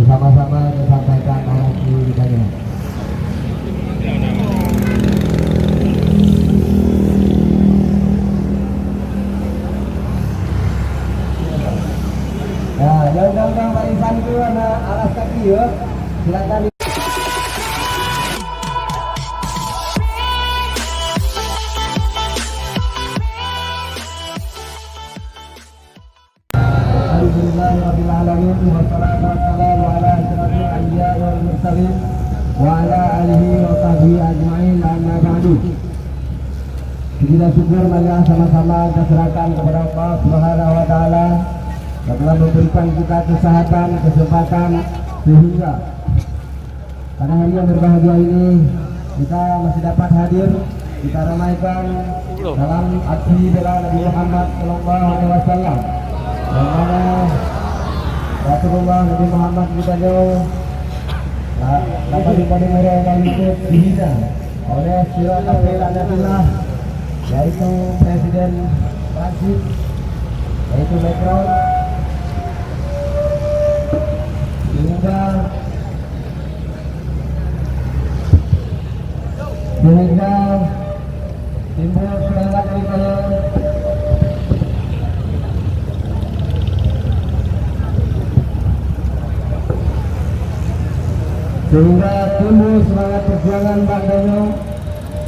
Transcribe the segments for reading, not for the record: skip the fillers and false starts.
bersama-sama disampaikan narasi hidayah. Nah, yang dalam barisan itu ada alas kaki ya. Silakan. Alhamdulillahirabbil alamin wassalatu wassalamu ala asyrafil anbiya'i wal mursalin wa ala alihi wa sahbihi ajmain amma ba'du. Kita syukur marilah sama-sama kita serahkan kepada Allah Subhanahu wa taala yang telah memberikan kita kesehatan, kesempatan sehingga pada hari yang berbahagia ini kita masih dapat hadir, kita ramaikan dalam aksi bela Nabi Muhammad sallallahu alaihi wasallam. Yang mana Rasulullah Nabi Muhammad kita jauh dapat dipakai mereka yang ikut dihina oleh sila kafir anakullah, yaitu Presiden Prancis, yaitu Macron, sehingga timbul semangat daripada sehingga timbul semangat perjuangan bangsanya,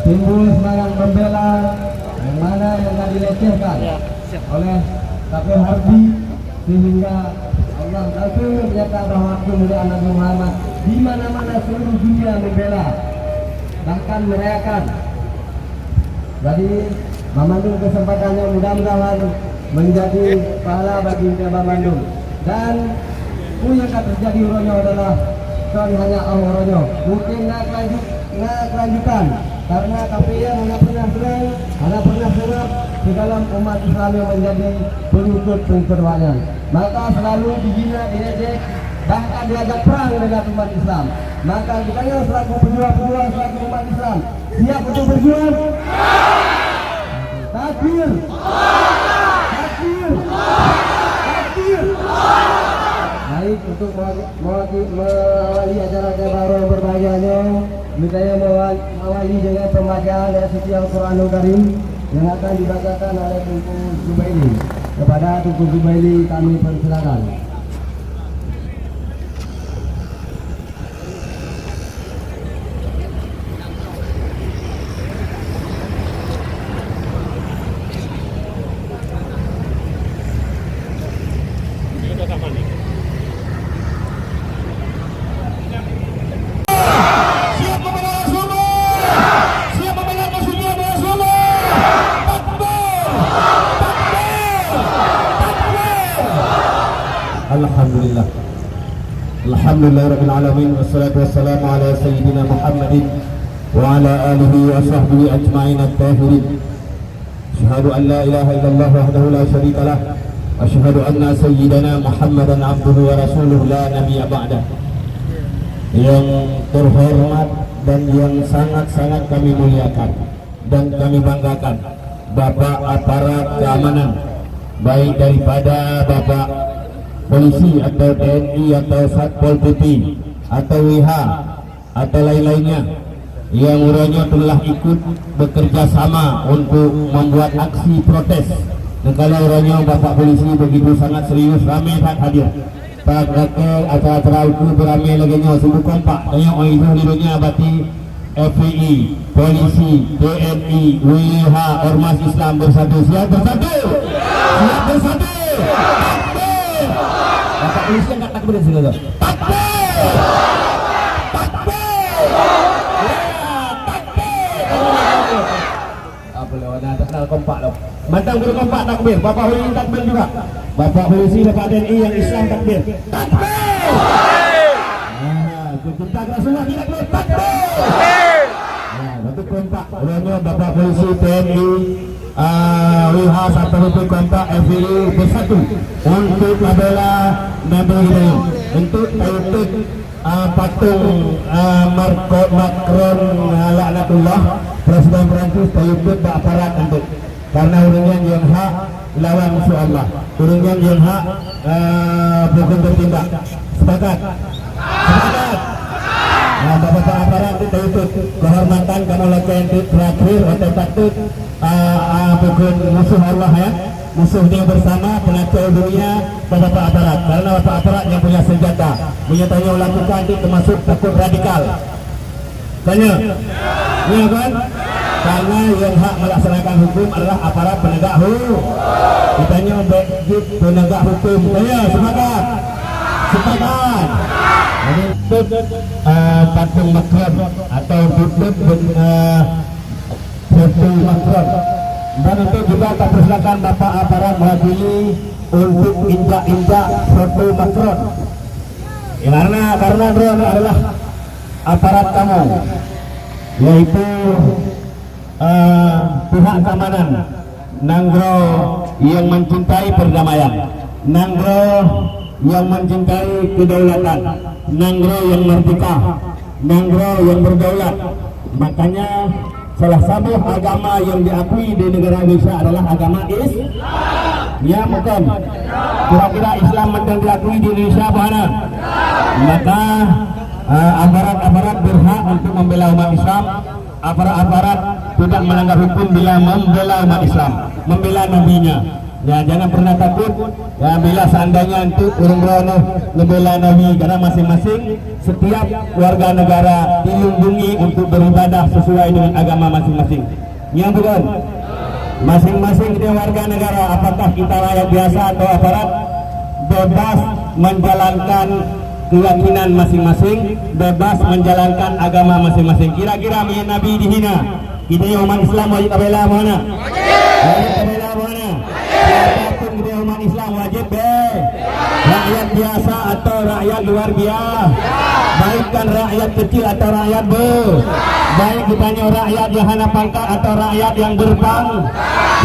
timbul semangat membela yang mana yang tadi dilecehkan oleh kafir harbi, sehingga Allah langsung menyatakan bahwa kemuliaan Nabi Muhammad di mana-mana seluruh dunia membela bahkan merayakan. Jadi memandung kesempatannya mudah-mudahan menjadi pahala bagi Jawa Bandung. Dan yang akan terjadi uronyo adalah hanya awalnya mungkin nggak kelanjutan karena KPI hanya pernah serang di dalam umat Islam yang menjadi pengikut wayang, maka selalu dihina, diejek, bahkan diajak perang dengan umat Islam. Maka kita selaku pejuang selaku umat Islam siap untuk berjuang. Takbir, takbir, takbir. Baik, untuk mewali acara baru yang berbahagianya, saya mewali dengan pembacaan ayat suci Al-Quranul Karim yang akan dibacakan oleh Tunku Zubaili. Kepada Tunku Zubaili kami persilakan. Alhamdulillah, alhamdulillahirabbil alamin, wassalatu wassalamu ala sayyidina Muhammadin wa ala alihi wa sahbihi ajma'in at-tahirin. Asyhadu an la ilaha illallah wahdahu la syarika lah, asyhadu anna sayyidana Muhammadan abduhu wa rasuluhu la nabiyya ba'dah. Yang terhormat dan yang sangat-sangat kami muliakan dan kami banggakan Bapak aparat keamanan, baik daripada Bapak polisi atau TNI atau Satpol PP atau WH atau lain-lainnya yang uranya telah ikut bekerja sama untuk membuat aksi protes. Dan kalau uranya Bapak polisi begitu sangat serius, ramai tak hadir. Tak rakyat acara-acara itu beramai lagi nya sungguh kompak. Tanya orang itu lirunya bati FPI, polisi, TNI, WH, Ormas Islam bersatu. Siap bersatu, siap bersatu. Bapak polisi yang tak takbir sini tuh. Takbir! Takbir! Takbir! Apa lewat tak kenal kompak loh. Mantap guru kompak takbir. Bapak polisi takbir juga. Bapak polisi, Bapak TNI yang Islam takbir. Takbir! Nah, kita Rasulullah tidak boleh takbir. Nah, betul kompak. Orangnya Bapak polisi, TNI, WH Satpol PP kompak FPI bersatu untuk membela Nabi Hidayah, untuk tautut patung Macron laknatullah Presiden Prancis, tautut aparat untuk karena urungan yang hak lawan musuh Allah, urungan yang hak bukan bertindak. Sepakat Nah, bapak aparat kita itu kehormatan kamu lakukan terakhir atau patut bukan musuh Allah ya, musuhnya bersama pengacau dunia bapak aparat, karena bapak aparat yang punya senjata, punya tanya lakukan itu termasuk takut radikal. Tanya, iya kan? Karena yang hak melaksanakan hukum adalah aparat penegak hukum. Ditanya wajib penegak hukum. Tanya, sepakat? Sepakat. Ini patung makron atau tutup foto makron. Dan untuk juga kita persilakan bapak aparat mewakili untuk injak-injak foto makron. Karena drone adalah aparat kamu, yaitu pihak keamanan Nanggro yang mencintai perdamaian, Nanggro yang mencintai kedaulatan, Nanggro yang merdeka, Nanggro yang berdaulat. Makanya salah satu agama yang diakui di negara Indonesia adalah agama Islam. Ya bukan? Kira-kira Islam yang diakui di Indonesia mana? Maka aparat-aparat berhak untuk membela umat Islam. Aparat-aparat tidak melanggar hukum bila membela umat Islam, membela nabinya. Ya, jangan pernah takut ya, bila seandainya untuk urung-urung membela nabi, karena masing-masing setiap warga negara dilindungi untuk beribadah sesuai dengan agama masing-masing. Ya bukan? Masing-masing dia warga negara, apakah kita rakyat biasa atau aparat, bebas menjalankan keyakinan masing-masing, bebas menjalankan agama masing-masing. Kira-kira Nabi dihina, kita umat Islam wajib bela mana? Wajib bela mana? Siapapun kita umat Islam wajib rakyat biasa atau rakyat luar biasa, baikkan rakyat kecil atau rakyat baik ditanya rakyat yang hana pangkat atau rakyat yang berpang,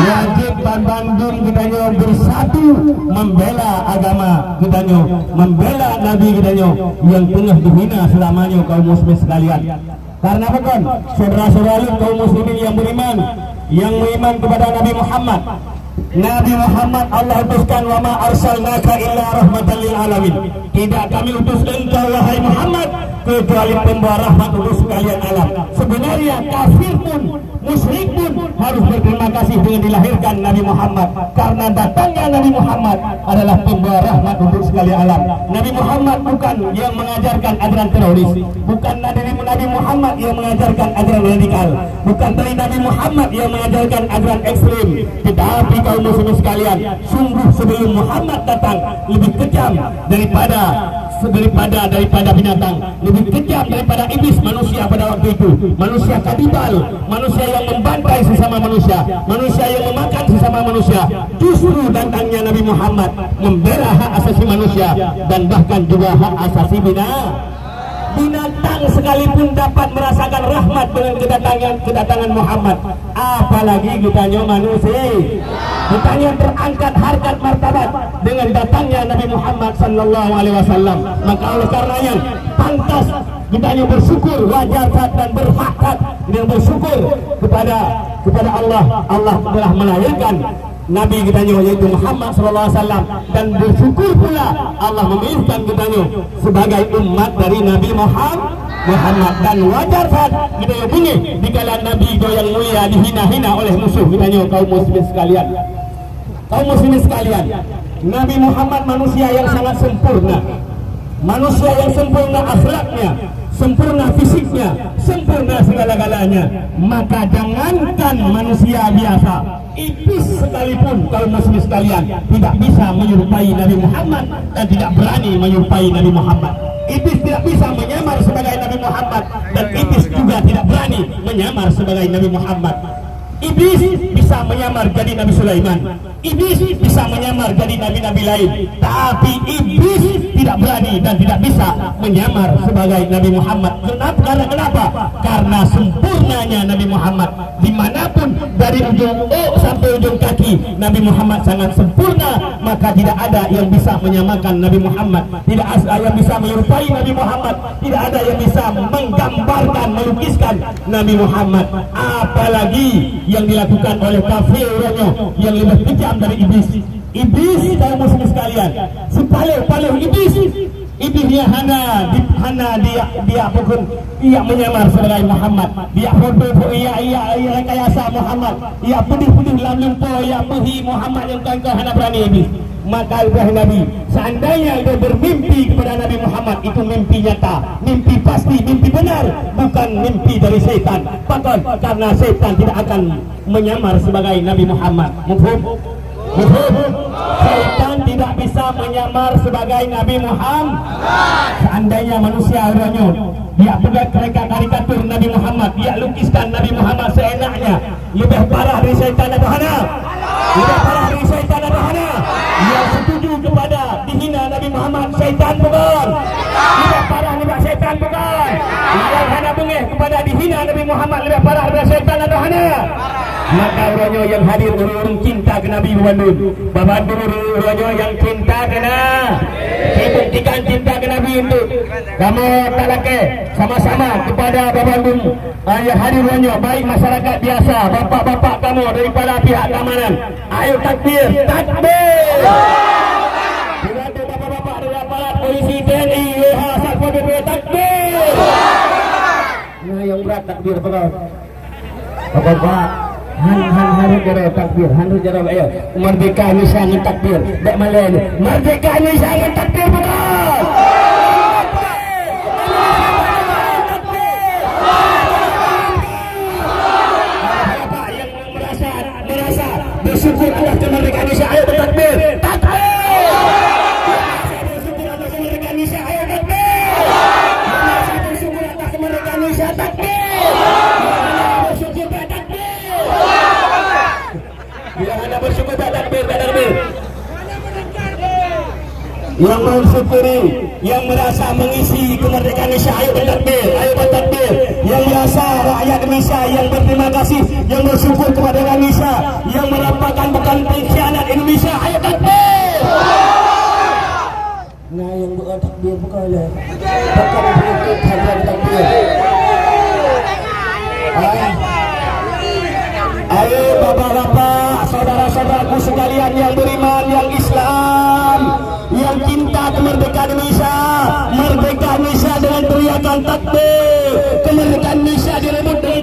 wajib bandung kitanya bersatu membela agama kitanya, membela nabi kitanya yang tengah dihina selamanya kaum muslimin sekalian. Karena bukan saudara-saudara kaum muslimin yang beriman kepada Nabi Muhammad. Nabi Muhammad Allah utuskan, wa ma arsalnaka illa rahmatan lil alamin. Tidak kami utus engkau wahai Muhammad kecuali pembawa rahmat untuk sekalian alam. Sebenarnya kafir pun, musyrik pun harus berterima kasih dengan dilahirkan Nabi Muhammad, karena datangnya Nabi Muhammad adalah pembawa rahmat untuk sekalian alam. Nabi Muhammad bukan yang mengajarkan ajaran teroris, bukan Nabi Muhammad yang mengajarkan ajaran radikal, bukan dari Nabi Muhammad yang mengajarkan ajaran ekstrim. Tetapi kaum muslimin sekalian, sungguh sebelum Muhammad datang lebih kejam daripada binatang, lebih kejam daripada iblis manusia pada waktu itu. Manusia kanibal, manusia yang membantai sesama manusia, manusia yang memakan sesama manusia. Justru datangnya Nabi Muhammad membela hak asasi manusia dan bahkan juga hak asasi binatang sekalipun dapat merasakan rahmat dengan kedatangan Muhammad, apalagi kitanya manusia. Kitanya terangkat harkat martabat dengan datangnya Nabi Muhammad sallallahu alaihi wasallam. Maka oleh karenanya pantas kitanya bersyukur, wajar dan berhak dan bersyukur kepada Allah. Allah telah melahirkan Nabi kitanya yaitu Muhammad sallallahu alaihi wasallam, dan bersyukur pula Allah memilihkan kitanya sebagai umat dari Nabi Muhammad. Dan wajar saat kita yang bunyi dikala Nabi yang mulia dihina-hina oleh musuh kitanya kaum muslimin sekalian. Kaum muslimin sekalian, Nabi Muhammad manusia yang sangat sempurna, manusia yang sempurna akhlaknya, sempurna fisiknya, sempurna segala-galanya. Maka jangankan manusia biasa, iblis sekalipun kaum muslimin sekalian tidak bisa menyerupai Nabi Muhammad dan tidak berani menyerupai Nabi Muhammad. Iblis tidak bisa menyamar sebagai Nabi Muhammad, dan iblis juga tidak berani menyamar sebagai Nabi Muhammad. Iblis bisa menyamar jadi Nabi Sulaiman, iblis bisa menyamar jadi nabi-nabi lain, tapi iblis tidak berani dan tidak bisa menyamar sebagai Nabi Muhammad. Kenapa? Karena sempurnanya Nabi Muhammad. Dimanapun dari ujung sampai ujung kaki Nabi Muhammad sangat sempurna, maka tidak ada yang bisa menyamakan Nabi Muhammad, tidak ada yang bisa menyerupai Nabi Muhammad, tidak ada yang bisa menggambarkan, melukiskan Nabi Muhammad. Apalagi yang dilakukan oleh kafirnya yang lebih kejam dari iblis. Iblis kaum muslimin sekalian, sepaling iblis Ibihnya Hana dia pun ia menyamar sebagai Muhammad. Dia foto ia rekayasa Muhammad. Ia pudih dalam lumpur, ia puhi Muhammad yang kau Hana berani iblis. Maka Ibrahim Nabi, seandainya dia bermimpi kepada Nabi Muhammad, itu mimpi nyata, mimpi pasti, mimpi benar, bukan mimpi dari setan. Betul, karena setan tidak akan menyamar sebagai Nabi Muhammad. Mufhum? Setan tidak bisa menyamar sebagai Nabi Muhammad. Seandainya manusia orangnya dia buat karikatur Nabi Muhammad, dia lukiskan Nabi Muhammad seenaknya, lebih parah dari setan atau hana? Lebih parah dari setan atau hana? Yang setuju kepada dihina Nabi Muhammad, setan bukan? Lebih parah daripada setan bukan? Yang hana bengih kepada dihina Nabi Muhammad, lebih parah daripada setan atau hana? Maka orangnya yang hadir orang cinta ke Nabi Babandung orangnya yang cinta kena buktikan cinta ke Nabi untuk kamu tak laki sama-sama kepada Babandung yang hadir orangnya, baik masyarakat biasa, bapak-bapak kamu daripada pihak keamanan, ayo takbir, takbir. Bila ada bapak-bapak dari aparat polisi, TNI, WH, Satpol PP, takbir. Nah yang berat takbir bapak-bapak harus jara takbir, harus jara ayo merdeka Indonesia dengan takbir. Dak malah ni merdeka Indonesia dengan takbir betul. Bapak yang merasa bersyukur atas kemerdekaan Indonesia, ayo bertakbir. Takbir. Bersyukur atas kemerdekaan Indonesia, ayo takbir. Bersyukur atas kemerdekaan Indonesia, takbir. Bila anda bersyukur tak takbir. Yang mensyukuri, yang merasa mengisi kemerdekaan Indonesia, ayo bertakbir. Yang merasa rakyat Indonesia yang berterima kasih, yang bersyukur kepada Indonesia, yang merapakan bukan pengkhianat Indonesia, ayo takbir. Nah yang bertakbir bukan lah, bukan berikut hadiah takbir. Ayo bapak-bapak, saudara-saudaraku sekalian yang beriman, yang Islam, yang cinta kemerdekaan Indonesia, merdeka Indonesia dengan teriakan takbir, kemerdekaan Indonesia direbut dengan